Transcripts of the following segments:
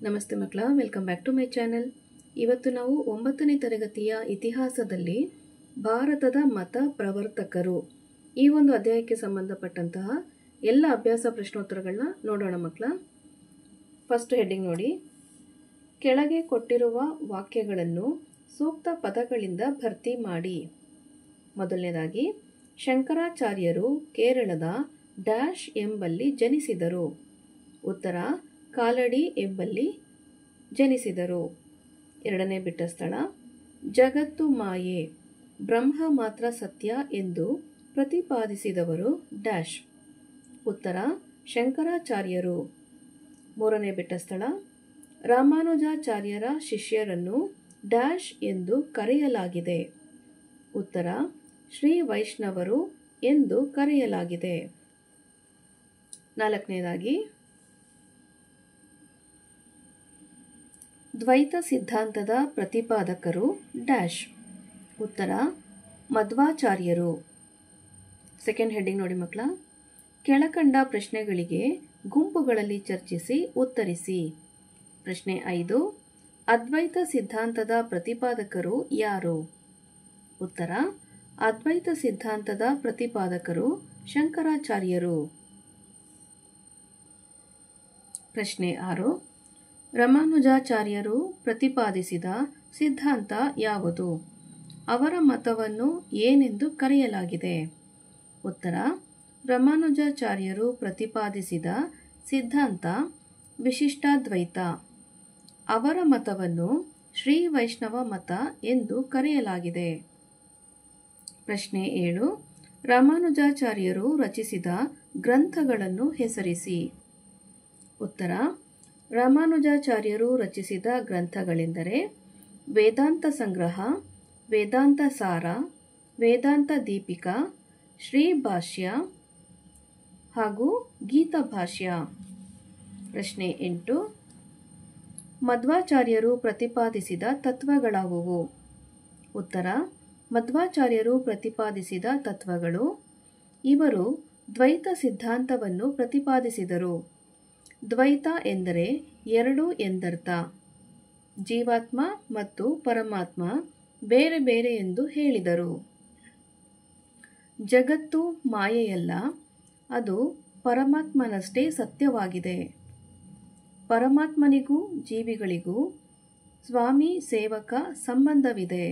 ನಮಸ್ತೆ ಮಕ್ಕಳ, welcome back to my channel. ಇವತ್ತು ನಾವು 9ನೇ ತರಗತಿಯ ಇತಿಹಾಸದಲ್ಲಿ ಭಾರತದ ಮತ ಪ್ರವರ್ತಕರು ಈ ಒಂದು ಅಧ್ಯಾಯಕ್ಕೆ ಸಂಬಂಧಪಟ್ಟಂತಹ ಎಲ್ಲ ಅಭ್ಯಾಸ ಪ್ರಶ್ನೋತ್ತರಗಳನ್ನ ನೋಡೋಣ ಮಕ್ಕಳ. ಫಸ್ಟ್ ಹೆಡ್ಡಿಂಗ್ ನೋಡಿ. ಕೆಳಗೆ ಕೊಟ್ಟಿರುವ ವಾಕ್ಯಗಳನ್ನು ಸೂಕ್ತ ಪದಗಳಿಂದ ಭರ್ತಿ ಮಾಡಿ. ಮೊದಲನೇದಾಗಿ, ಶಂಕರಾಚಾರ್ಯರು ಕೇರಳದ ಡ್ಯಾಶ್ ಎಂಬಲ್ಲಿ ಜನಿಸಿದರು. ಉತ್ತರ, ಕಾಲಡಿ ಎಂಬಲ್ಲಿ ಜನಿಸಿದರು. ಎರಡನೇ ಬಿಟ್ಟ ಸ್ಥಳ, ಜಗತ್ತು ಮಾಯೆ, ಬ್ರಹ್ಮ ಮಾತ್ರ ಸತ್ಯ ಎಂದು ಪ್ರತಿಪಾದಿಸಿದವರು ಡ್ಯಾಶ್. ಉತ್ತರ, ಶಂಕರಾಚಾರ್ಯರು. ಮೂರನೇ ಬಿಟ್ಟ ಸ್ಥಳ, ರಾಮಾನುಜಾಚಾರ್ಯರ ಶಿಷ್ಯರನ್ನು ಡ್ಯಾಶ್ ಎಂದು ಕರೆಯಲಾಗಿದೆ. ಉತ್ತರ, ಶ್ರೀ ವೈಷ್ಣವರು ಎಂದು ಕರೆಯಲಾಗಿದೆ. ನಾಲ್ಕನೇದಾಗಿ, ದ್ವೈತ ಸಿದ್ಧಾಂತದ ಪ್ರತಿಪಾದಕರು ಡ್ಯಾಶ್. ಉತ್ತರ, ಮಧ್ವಾಚಾರ್ಯರು. ಸೆಕೆಂಡ್ ಹೆಡ್ಡಿಂಗ್ ನೋಡಿ ಮಕ್ಕಳ. ಕೆಳಕಂಡ ಪ್ರಶ್ನೆಗಳಿಗೆ ಗುಂಪುಗಳಲ್ಲಿ ಚರ್ಚಿಸಿ ಉತ್ತರಿಸಿ. ಪ್ರಶ್ನೆ 5, ಅದ್ವೈತ ಸಿದ್ಧಾಂತದ ಪ್ರತಿಪಾದಕರು ಯಾರು? ಉತ್ತರ, ಅದ್ವೈತ ಸಿದ್ಧಾಂತದ ಪ್ರತಿಪಾದಕರು ಶಂಕರಾಚಾರ್ಯರು. ಪ್ರಶ್ನೆ 6, ರಾಮಾನುಜಾಚಾರ್ಯರು ಪ್ರತಿಪಾದಿಸಿದ ಸಿದ್ಧಾಂತ ಯಾವುದು? ಅವರ ಮತವನ್ನು ಏನೆಂದು ಕರೆಯಲಾಗಿದೆ? ಉತ್ತರ, ರಾಮಾನುಜಾಚಾರ್ಯರು ಪ್ರತಿಪಾದಿಸಿದ ಸಿದ್ಧಾಂತ ವಿಶಿಷ್ಟಾದ್ವೈತ. ಅವರ ಮತವನ್ನು ಶ್ರೀ ವೈಷ್ಣವ ಮತ ಎಂದು ಕರೆಯಲಾಗಿದೆ. ಪ್ರಶ್ನೆ 7, ರಾಮಾನುಜಾಚಾರ್ಯರು ರಚಿಸಿದ ಗ್ರಂಥಗಳನ್ನು ಹೆಸರಿಸಿ. ಉತ್ತರ, ರಾಮಾನುಜಾಚಾರ್ಯರು ರಚಿಸಿದ ಗ್ರಂಥಗಳೆಂದರೆ ವೇದಾಂತ ಸಂಗ್ರಹ, ವೇದಾಂತ ಸಾರ, ವೇದಾಂತ ದೀಪಿಕಾ, ಶ್ರೀ ಭಾಷ್ಯ ಹಾಗೂ ಗೀತಾ ಭಾಷ್ಯ. ಪ್ರಶ್ನೆ 8, ಮಧ್ವಾಚಾರ್ಯರು ಪ್ರತಿಪಾದಿಸಿದ ತತ್ವಗಳಾವುವು? ಉತ್ತರ, ಮಧ್ವಾಚಾರ್ಯರು ಪ್ರತಿಪಾದಿಸಿದ ತತ್ವಗಳು: ಇವರು ದ್ವೈತ ಸಿದ್ಧಾಂತವನ್ನು ಪ್ರತಿಪಾದಿಸಿದರು. ದ್ವೈತ ಎಂದರೆ ಎರಡು ಎಂದರ್ಥ. ಜೀವಾತ್ಮ ಮತ್ತು ಪರಮಾತ್ಮ ಬೇರೆ ಬೇರೆ ಎಂದು ಹೇಳಿದರು. ಜಗತ್ತು ಮಾಯೆಯಲ್ಲ, ಅದು ಪರಮಾತ್ಮನಷ್ಟೇ ಸತ್ಯವಾಗಿದೆ. ಪರಮಾತ್ಮನಿಗೂ ಜೀವಿಗಳಿಗೂ ಸ್ವಾಮಿ ಸೇವಕ ಸಂಬಂಧವಿದೆ.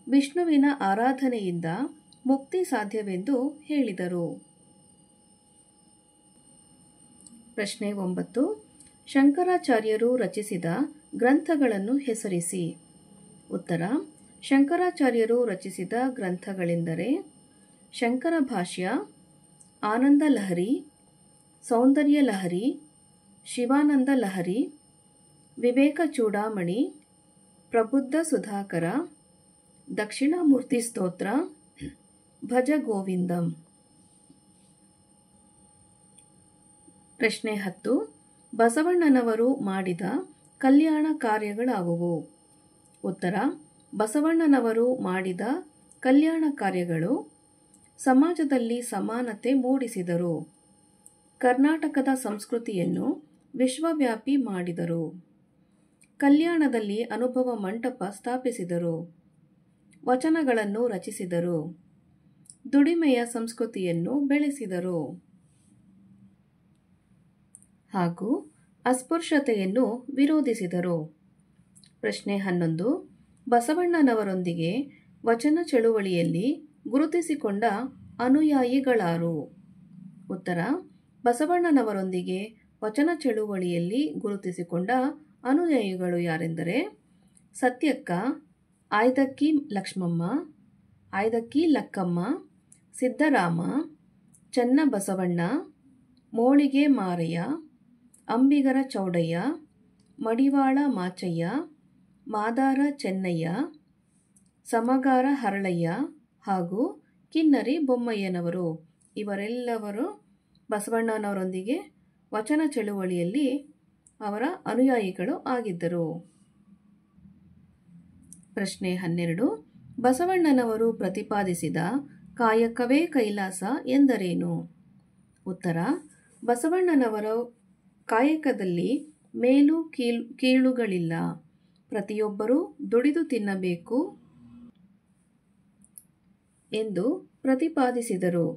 ವಿಷ್ಣುವಿನ ಆರಾಧನೆಯಿಂದ ಮುಕ್ತಿ ಸಾಧ್ಯವೆಂದು ಹೇಳಿದರು. ಪ್ರಶ್ನೆ 9, ಶಂಕರಾಚಾರ್ಯರು ರಚಿಸಿದ ಗ್ರಂಥಗಳನ್ನು ಹೆಸರಿಸಿ. ಉತ್ತರ, ಶಂಕರಾಚಾರ್ಯರು ರಚಿಸಿದ ಗ್ರಂಥಗಳೆಂದರೆ ಶಂಕರ ಭಾಷ್ಯ, ಆನಂದ ಲಹರಿ, ಸೌಂದರ್ಯ ಲಹರಿ, ಶಿವಾನಂದ ಲಹರಿ, ವಿವೇಕ ಚೂಡಾಮಣಿ, ಪ್ರಬುದ್ಧ ಸುಧಾಕರ, ದಕ್ಷಿಣಾಮೂರ್ತಿ ಸ್ತೋತ್ರ, ಭಜ ಗೋವಿಂದಂ. ಪ್ರಶ್ನೆ 10, ಬಸವಣ್ಣನವರು ಮಾಡಿದ ಕಲ್ಯಾಣ ಕಾರ್ಯಗಳಾವುವು? ಉತ್ತರ, ಬಸವಣ್ಣನವರು ಮಾಡಿದ ಕಲ್ಯಾಣ ಕಾರ್ಯಗಳು: ಸಮಾಜದಲ್ಲಿ ಸಮಾನತೆ ಮೂಡಿಸಿದರು. ಕರ್ನಾಟಕದ ಸಂಸ್ಕೃತಿಯನ್ನು ವಿಶ್ವವ್ಯಾಪಿ ಮಾಡಿದರು. ಕಲ್ಯಾಣದಲ್ಲಿ ಅನುಭವ ಮಂಟಪ ಸ್ಥಾಪಿಸಿದರು. ವಚನಗಳನ್ನು ರಚಿಸಿದರು. ದುಡಿಮೆಯ ಸಂಸ್ಕೃತಿಯನ್ನು ಬೆಳೆಸಿದರು. ಹಾಗೂ ಅಸ್ಪೃಶ್ಯತೆಯನ್ನು ವಿರೋಧಿಸಿದರು. ಪ್ರಶ್ನೆ 11, ಬಸವಣ್ಣನವರೊಂದಿಗೆ ವಚನ ಚಳುವಳಿಯಲ್ಲಿ ಗುರುತಿಸಿಕೊಂಡ ಅನುಯಾಯಿಗಳಾರು? ಉತ್ತರ, ಬಸವಣ್ಣನವರೊಂದಿಗೆ ವಚನ ಚಳುವಳಿಯಲ್ಲಿ ಗುರುತಿಸಿಕೊಂಡ ಅನುಯಾಯಿಗಳು ಯಾರೆಂದರೆ ಸತ್ಯಕ್ಕ, ಆಯ್ದಕ್ಕಿ ಲಕ್ಷ್ಮಮ್ಮ, ಆಯ್ದಕ್ಕಿ ಲಕ್ಕಮ್ಮ, ಸಿದ್ದರಾಮ, ಚನ್ನಬಸವಣ್ಣ, ಮೋಳಿಗೆ ಮಾರಯ್ಯ, ಅಂಬಿಗರ ಚೌಡಯ್ಯ, ಮಡಿವಾಳ ಮಾಚಯ್ಯ, ಮಾದಾರ ಚೆನ್ನಯ್ಯ, ಸಮಗಾರ ಹರಳಯ್ಯ ಹಾಗೂ ಕಿನ್ನರಿ ಬೊಮ್ಮಯ್ಯನವರು. ಇವರೆಲ್ಲವರು ಬಸವಣ್ಣನವರೊಂದಿಗೆ ವಚನ ಚಳುವಳಿಯಲ್ಲಿ ಅವರ ಅನುಯಾಯಿಗಳು ಆಗಿದ್ದರು. ಪ್ರಶ್ನೆ 12, ಬಸವಣ್ಣನವರು ಪ್ರತಿಪಾದಿಸಿದ ಕಾಯಕವೇ ಕೈಲಾಸ ಎಂದರೇನು? ಉತ್ತರ, ಬಸವಣ್ಣನವರು ಕಾಯಕದಲ್ಲಿ ಮೇಲು ಕೀಳುಗಳಿಲ್ಲ. ಪ್ರತಿಯೊಬ್ಬರೂ ದುಡಿದು ತಿನ್ನಬೇಕು ಎಂದು ಪ್ರತಿಪಾದಿಸಿದರು.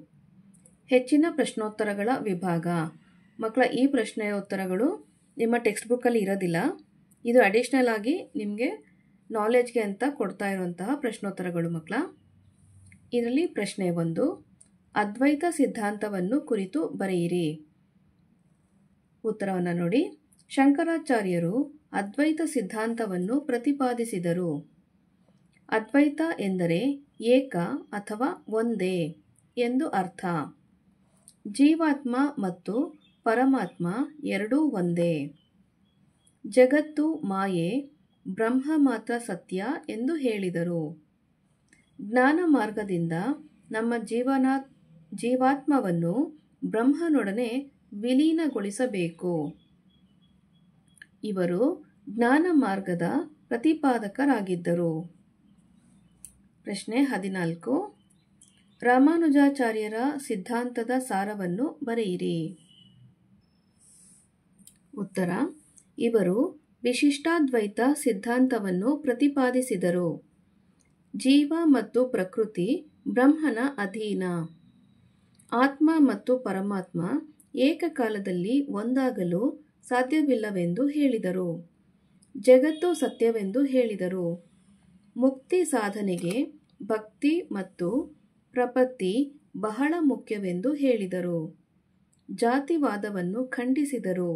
ಹೆಚ್ಚಿನ ಪ್ರಶ್ನೋತ್ತರಗಳ ವಿಭಾಗ. ಮಕ್ಕಳ, ಈ ಪ್ರಶ್ನೆಯ ಉತ್ತರಗಳು ನಿಮ್ಮ ಟೆಕ್ಸ್ಟ್ ಬುಕ್ಕಲ್ಲಿ ಇರೋದಿಲ್ಲ. ಇದು ಅಡಿಷ್ನಲ್ ಆಗಿ ನಿಮಗೆ ನಾಲೆಜ್ಗೆ ಅಂತ ಕೊಡ್ತಾ ಇರುವಂತಹ ಪ್ರಶ್ನೋತ್ತರಗಳು ಮಕ್ಕಳ. ಇದರಲ್ಲಿ ಪ್ರಶ್ನೆ 1, ಅದ್ವೈತ ಸಿದ್ಧಾಂತವನ್ನು ಕುರಿತು ಬರೆಯಿರಿ. ಉತ್ತರವನ್ನು ನೋಡಿ. ಶಂಕರಾಚಾರ್ಯರು ಅದ್ವೈತ ಸಿದ್ಧಾಂತವನ್ನು ಪ್ರತಿಪಾದಿಸಿದರು. ಅದ್ವೈತ ಎಂದರೆ ಏಕ ಅಥವಾ ಒಂದೇ ಎಂದು ಅರ್ಥ. ಜೀವಾತ್ಮ ಮತ್ತು ಪರಮಾತ್ಮ ಎರಡೂ ಒಂದೇ. ಜಗತ್ತು ಮಾಯೆ, ಬ್ರಹ್ಮ ಮಾತ್ರ ಸತ್ಯ ಎಂದು ಹೇಳಿದರು. ಜ್ಞಾನ ಮಾರ್ಗದಿಂದ ನಮ್ಮ ಜೀವಾತ್ಮವನ್ನು ಬ್ರಹ್ಮನೊಡನೆ ವಿಲೀನಗೊಳಿಸಬೇಕು. ಇವರು ಜ್ಞಾನ ಮಾರ್ಗದ ಪ್ರತಿಪಾದಕರಾಗಿದ್ದರು. ಪ್ರಶ್ನೆ 14, ರಾಮಾನುಜಾಚಾರ್ಯರ ಸಿದ್ಧಾಂತದ ಸಾರವನ್ನು ಬರೆಯಿರಿ. ಉತ್ತರ: ಇವರು ವಿಶಿಷ್ಟಾದ್ವೈತ ಸಿದ್ಧಾಂತವನ್ನು ಪ್ರತಿಪಾದಿಸಿದರು. ಜೀವ ಮತ್ತು ಪ್ರಕೃತಿ ಬ್ರಹ್ಮನ ಅಧೀನ. ಆತ್ಮ ಮತ್ತು ಪರಮಾತ್ಮ ಏಕಕಾಲದಲ್ಲಿ ಒಂದಾಗಲು ಸಾಧ್ಯವಿಲ್ಲವೆಂದು ಹೇಳಿದರು. ಜಗತ್ತು ಸತ್ಯವೆಂದು ಹೇಳಿದರು. ಮುಕ್ತಿ ಸಾಧನೆಗೆ ಭಕ್ತಿ ಮತ್ತು ಪ್ರಪತ್ತಿ ಬಹಳ ಮುಖ್ಯವೆಂದು ಹೇಳಿದರು. ಜಾತಿವಾದವನ್ನು ಖಂಡಿಸಿದರು.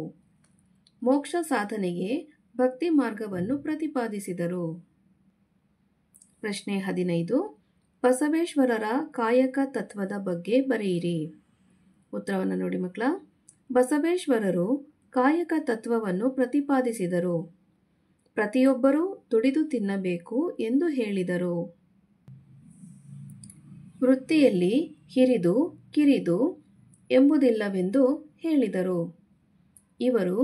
ಮೋಕ್ಷ ಸಾಧನೆಗೆ ಭಕ್ತಿ ಮಾರ್ಗವನ್ನು ಪ್ರತಿಪಾದಿಸಿದರು. ಪ್ರಶ್ನೆ 15, ಬಸವೇಶ್ವರರ ಕಾಯಕ ತತ್ವದ ಬಗ್ಗೆ ಬರೆಯಿರಿ. ಉತ್ತರವನ್ನು ನೋಡಿ ಮಕ್ಕಳ. ಬಸವೇಶ್ವರರು ಕಾಯಕ ತತ್ವವನ್ನು ಪ್ರತಿಪಾದಿಸಿದರು. ಪ್ರತಿಯೊಬ್ಬರೂ ದುಡಿದು ತಿನ್ನಬೇಕು ಎಂದು ಹೇಳಿದರು. ವೃತ್ತಿಯಲ್ಲಿ ಹಿರಿದು ಕಿರಿದು ಎಂಬುದಿಲ್ಲವೆಂದು ಹೇಳಿದರು. ಇವರು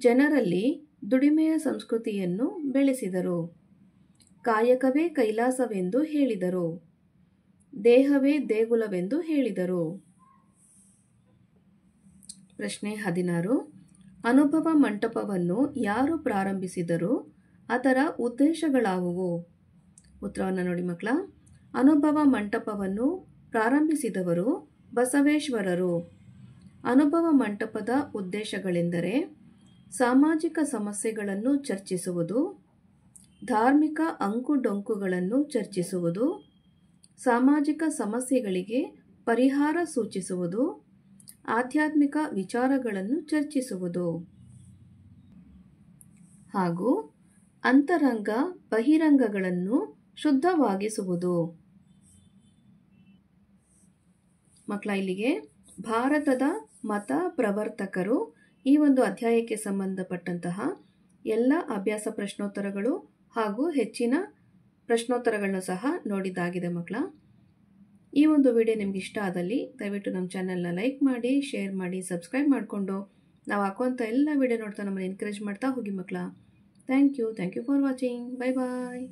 ಜನರಲ್ಲಿ ದುಡಿಮೆಯ ಸಂಸ್ಕೃತಿಯನ್ನು ಬೆಳೆಸಿದರು. ಕಾಯಕವೇ ಕೈಲಾಸವೆಂದು ಹೇಳಿದರು. ದೇಹವೇ ದೇಗುಲವೆಂದು ಹೇಳಿದರು. ಪ್ರಶ್ನೆ 16, ಅನುಭವ ಮಂಟಪವನ್ನು ಯಾರು ಪ್ರಾರಂಭಿಸಿದರು? ಅದರ ಉದ್ದೇಶಗಳಾವುವು? ಉತ್ತರವನ್ನು ನೋಡಿ ಮಕ್ಕಳ. ಅನುಭವ ಮಂಟಪವನ್ನು ಪ್ರಾರಂಭಿಸಿದವರು ಬಸವೇಶ್ವರರು. ಅನುಭವ ಮಂಟಪದ ಉದ್ದೇಶಗಳೆಂದರೆ ಸಾಮಾಜಿಕ ಸಮಸ್ಯೆಗಳನ್ನು ಚರ್ಚಿಸುವುದು, ಧಾರ್ಮಿಕ ಅಂಕುಡೊಂಕುಗಳನ್ನು ಚರ್ಚಿಸುವುದು, ಸಾಮಾಜಿಕ ಸಮಸ್ಯೆಗಳಿಗೆ ಪರಿಹಾರ ಸೂಚಿಸುವುದು, ಆಧ್ಯಾತ್ಮಿಕ ವಿಚಾರಗಳನ್ನು ಚರ್ಚಿಸುವುದು ಹಾಗೂ ಅಂತರಂಗ ಬಹಿರಂಗಗಳನ್ನು ಶುದ್ಧವಾಗಿಸುವುದು. ಮಕ್ಕಳ, ಇಲ್ಲಿಗೆ ಭಾರತದ ಮತ ಪ್ರವರ್ತಕರು ಈ ಒಂದು ಅಧ್ಯಾಯಕ್ಕೆ ಸಂಬಂಧಪಟ್ಟಂತಹ ಎಲ್ಲ ಅಭ್ಯಾಸ ಪ್ರಶ್ನೋತ್ತರಗಳು ಹಾಗೂ ಹೆಚ್ಚಿನ ಪ್ರಶ್ನೋತ್ತರಗಳನ್ನು ಸಹ ನೋಡಿದ್ದಾಗಿದೆ ಮಕ್ಕಳ. ಈ ಒಂದು ವಿಡಿಯೋ ನಿಮ್ಗೆ ಇಷ್ಟ ಆದಲ್ಲಿ ದಯವಿಟ್ಟು ನಮ್ಮ ಚಾನೆಲ್ನ ಲೈಕ್ ಮಾಡಿ, ಶೇರ್ ಮಾಡಿ, ಸಬ್ಸ್ಕ್ರೈಬ್ ಮಾಡಿಕೊಂಡು ನಾವು ಹಾಕುವಂಥ ಎಲ್ಲ ವಿಡಿಯೋ ನೋಡ್ತಾ ನಮ್ಮನ್ನು ಎನ್ಕರೇಜ್ ಮಾಡ್ತಾ ಹೋಗಿ ಮಕ್ಕಳ. Thank you for watching. Bye bye.